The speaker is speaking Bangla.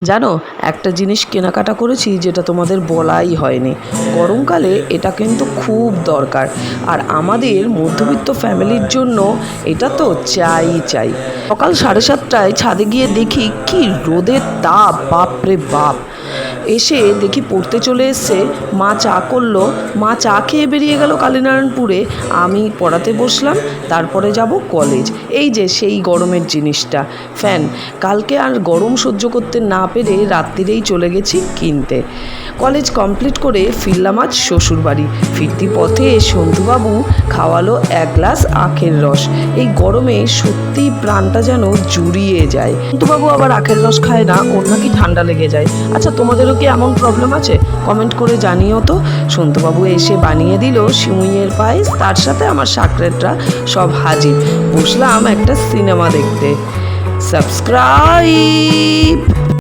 জানো, একটা জিনিস কেনাকাটা করেছি যেটা তোমাদের বলাই হয়নি। গরমকালে এটা কিন্তু খুব দরকার, আর আমাদের মধ্যবিত্ত ফ্যামিলির জন্য এটা তো চাই। সকাল 7:30টায় ছাদে গিয়ে দেখি কি রোদের তাপ, বাপরে বাপ। এসে দেখি পড়তে চলে এসছে, মা চা করলো, মা চা খেয়ে বেরিয়ে গেল কালীনারায়ণপুরে। আমি পড়াতে বসলাম, তারপরে যাব কলেজ। এই যে সেই গরমের জিনিসটা, ফ্যান। কালকে আর গরম সহ্য করতে না পেরে রাত্রিরেই চলে গেছি কিনতে। কলেজ কমপ্লিট করে ফিরলাম আজ শ্বশুরবাড়ি। ফিরতি পথে সন্ধুবাবু খাওয়ালো 1 গ্লাস আখের রস। এই গরমে সত্যি প্রাণটা যেন জুড়িয়ে যায়। সন্ধুবাবু আবার আখের রস খায় না, ওর নাকি ঠান্ডা লেগে যায়। আচ্ছা, তোমাদেরও কি এমন প্রবলেম আছে? কমেন্ট করে জানিও তো। সন্ধুবাবু এসে বানিয়ে দিল সিমুইয়ের পায়েস, তার সাথে আমার সাকরেটরা সব হাজির। বসলাম একটা সিনেমা দেখতে। সাবস্ক্রাইব।